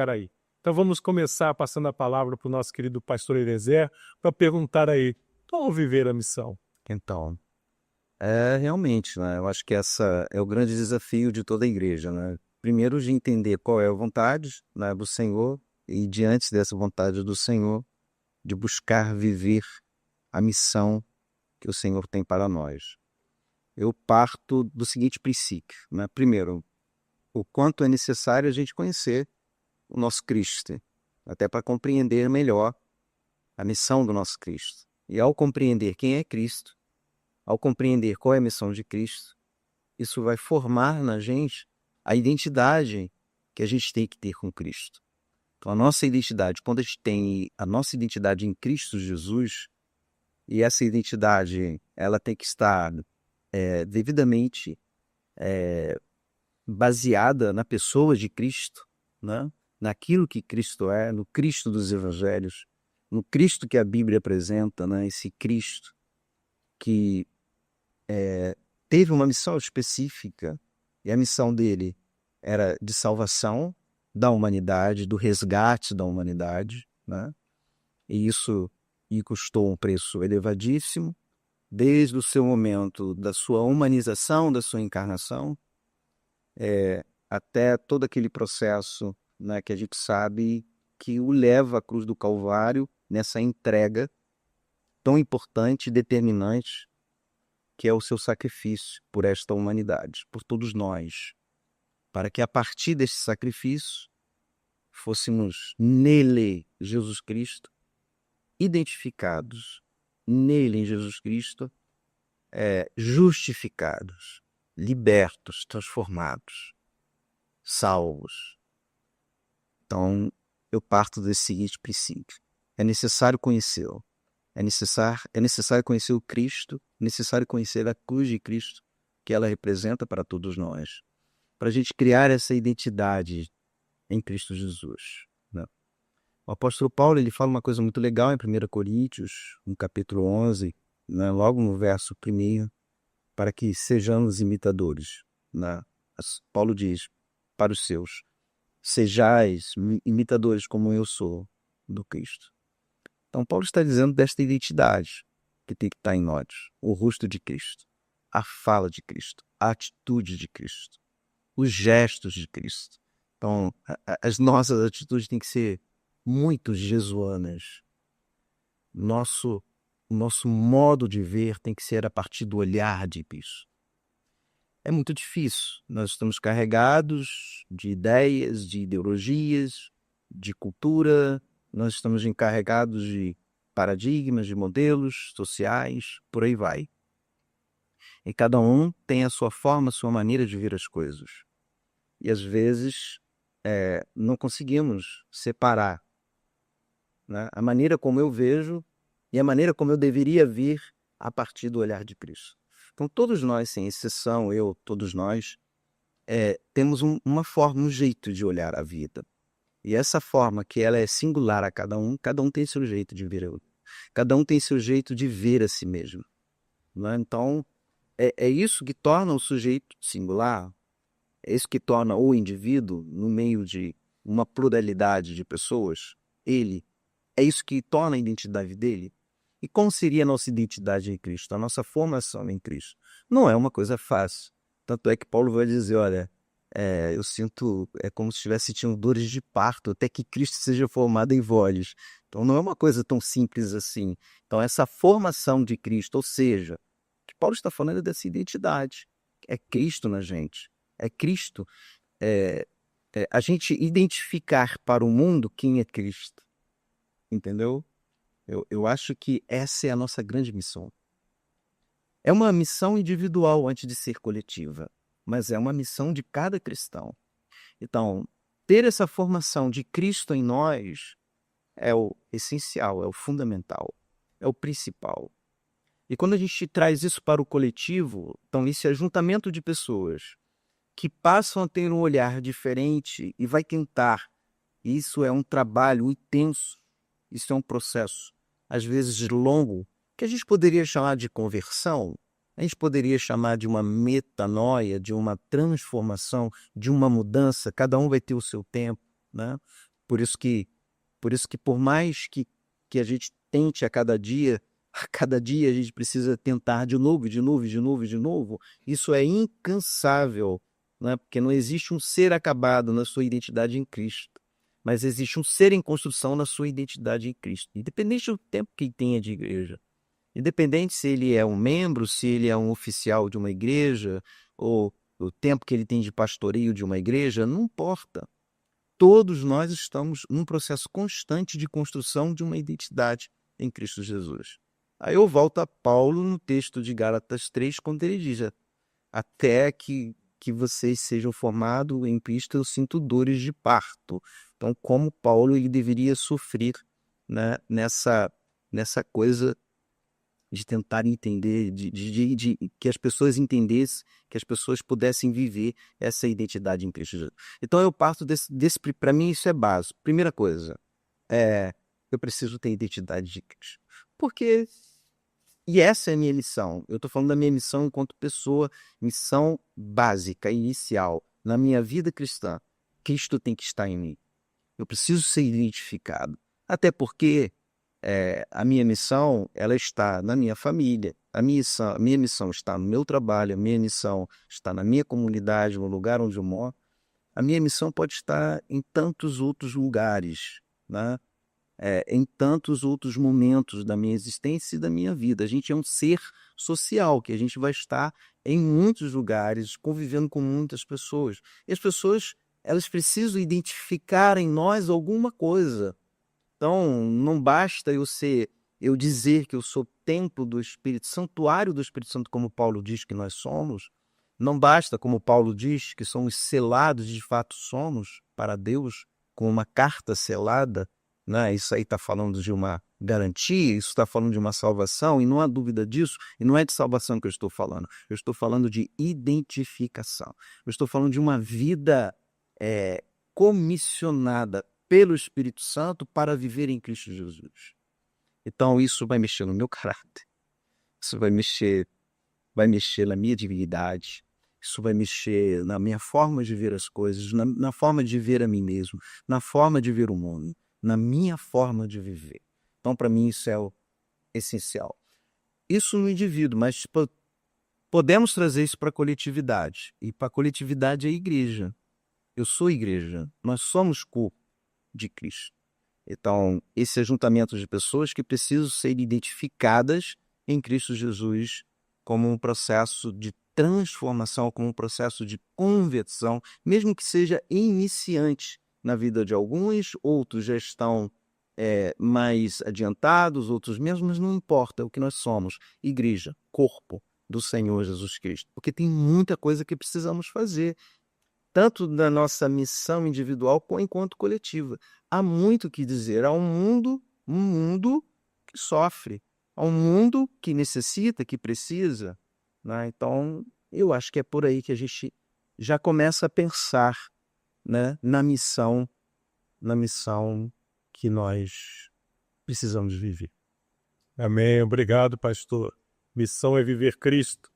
aí. Então vamos começar passando a palavra para o nosso querido pastor Eliezer para perguntar aí, como viver a missão? Então, realmente, né? Eu acho que essa é o grande desafio de toda a igreja, né? Primeiro, de entender qual é a vontade, né, do Senhor e, diante dessa vontade do Senhor, de buscar viver a missão que o Senhor tem para nós. Eu parto do seguinte princípio, né? Primeiro, o quanto é necessário a gente conhecer o nosso Cristo, até para compreender melhor a missão do nosso Cristo. E ao compreender quem é Cristo, ao compreender qual é a missão de Cristo, isso vai formar na gente a identidade que a gente tem que ter com Cristo. Então, a nossa identidade, quando a gente tem a nossa identidade em Cristo Jesus, e essa identidade ela tem que estar devidamente baseada na pessoa de Cristo, né? Naquilo que Cristo é, no Cristo dos Evangelhos, no Cristo que a Bíblia apresenta, né? Esse Cristo que teve uma missão específica, e a missão dele era de salvação da humanidade, do resgate da humanidade, né? E isso lhe custou um preço elevadíssimo, desde o seu momento da sua humanização, da sua encarnação, até todo aquele processo, né, que a gente sabe que o leva à cruz do Calvário, nessa entrega tão importante e determinante, que é o seu sacrifício por esta humanidade, por todos nós, para que a partir desse sacrifício fôssemos nele, Jesus Cristo, identificados nele, em Jesus Cristo, justificados, libertos, transformados, salvos. Então, eu parto desse seguinte princípio: é necessário conhecê-lo, é necessário conhecer o Cristo, é necessário conhecer a cruz de Cristo, que ela representa para todos nós, para a gente criar essa identidade em Cristo Jesus, né? O apóstolo Paulo ele fala uma coisa muito legal em 1 Coríntios, no capítulo 11, né, logo no verso 1, para que sejamos imitadores, né? Paulo diz para os seus: sejais imitadores como eu sou do Cristo. Então Paulo está dizendo desta identidade que tem que estar em nós: o rosto de Cristo, a fala de Cristo, a atitude de Cristo, os gestos de Cristo. Então, as nossas atitudes têm que ser muito jesuanas. Nosso, nosso modo de ver tem que ser a partir do olhar de Cristo. É muito difícil. Nós estamos carregados de ideias, de ideologias, de cultura, nós estamos encarregados de paradigmas, de modelos sociais, por aí vai. E cada um tem a sua forma, a sua maneira de ver as coisas. E às vezes não conseguimos separar, né, a maneira como eu vejo e a maneira como eu deveria ver a partir do olhar de Cristo. Então todos nós, sem exceção, todos nós, temos uma forma, um jeito de olhar a vida. E essa forma, que ela é singular a cada um tem seu jeito de ver, cada um tem seu jeito de ver a si mesmo, né? Então, é isso que torna o sujeito singular, é isso que torna o indivíduo, no meio de uma pluralidade de pessoas, é isso que torna a identidade dele. E como seria a nossa identidade em Cristo, a nossa formação em Cristo? Não é uma coisa fácil. Tanto é que Paulo vai dizer, olha, eu sinto, é como se estivesse sentindo dores de parto, até que Cristo seja formado em vós. Então não é uma coisa tão simples assim. Então essa formação de Cristo, ou seja, o que Paulo está falando é dessa identidade. É Cristo na gente. É Cristo. A gente identificar para o mundo quem é Cristo. Entendeu? Eu acho que essa é a nossa grande missão. É uma missão individual antes de ser coletiva, mas é uma missão de cada cristão. Então, ter essa formação de Cristo em nós é o essencial, é o fundamental, é o principal. E quando a gente traz isso para o coletivo, então esse ajuntamento de pessoas que passam a ter um olhar diferente e vai tentar, isso é um trabalho intenso, isso é um processo, às vezes longo, que a gente poderia chamar de conversão, a gente poderia chamar de uma metanoia, de uma transformação, de uma mudança. Cada um vai ter o seu tempo, né? Por isso que por mais que a gente tente a cada dia a gente precisa tentar de novo, de novo, de novo, de novo. Isso é incansável, né? Porque não existe um ser acabado na sua identidade em Cristo, mas existe um ser em construção na sua identidade em Cristo, independente do tempo que ele tenha de igreja. Independente se ele é um membro, se ele é um oficial de uma igreja, ou o tempo que ele tem de pastoreio de uma igreja, não importa. Todos nós estamos num processo constante de construção de uma identidade em Cristo Jesus. Aí eu volto a Paulo no texto de Gálatas 3, quando ele diz: até que vocês sejam formados em Cristo, eu sinto dores de parto. Então, como Paulo ele deveria sofrer, né, nessa coisa de tentar entender, de que as pessoas entendessem, que as pessoas pudessem viver essa identidade em Cristo Jesus. Então eu parto desse para mim isso é básico. Primeira coisa, eu preciso ter identidade de Cristo. Porque, e essa é a minha missão, eu estou falando da minha missão enquanto pessoa, missão básica, inicial, na minha vida cristã. Cristo tem que estar em mim. Eu preciso ser identificado. Até porque a minha missão ela está na minha família, a minha missão está no meu trabalho, a minha missão está na minha comunidade, no lugar onde eu moro. A minha missão pode estar em tantos outros lugares, né? Em tantos outros momentos da minha existência e da minha vida. A gente é um ser social, que a gente vai estar em muitos lugares, convivendo com muitas pessoas. E as pessoas, elas precisam identificar em nós alguma coisa. Então, não basta eu dizer que eu sou templo do Espírito, santuário do Espírito Santo, como Paulo diz que nós somos. Não basta, como Paulo diz, que somos selados, de fato somos, para Deus, com uma carta selada, né? Isso aí está falando de uma garantia, isso está falando de uma salvação, e não há dúvida disso, e não é de salvação que eu estou falando. Eu estou falando de identificação. Eu estou falando de uma vida comissionada pelo Espírito Santo para viver em Cristo Jesus. Então isso vai mexer no meu caráter, isso vai mexer na minha dignidade, isso vai mexer na minha forma de ver as coisas, na forma de ver a mim mesmo, na forma de ver o mundo, na minha forma de viver. Então para mim isso é o essencial. Isso no indivíduo, mas podemos trazer isso para a coletividade, e para a coletividade é a igreja. Eu sou igreja, nós somos corpo de Cristo. Então, esse ajuntamento de pessoas que precisam ser identificadas em Cristo Jesus como um processo de transformação, como um processo de conversão, mesmo que seja iniciante na vida de alguns, outros já estão mais adiantados, outros mesmo, mas não importa o que nós somos, igreja, corpo do Senhor Jesus Cristo, porque tem muita coisa que precisamos fazer, tanto na nossa missão individual quanto coletiva. Há muito o que dizer. Há um mundo que sofre, há um mundo que necessita, que precisa, né? Então, eu acho que é por aí que a gente já começa a pensar, né, na missão que nós precisamos viver. Amém. Obrigado, pastor. Missão é viver Cristo.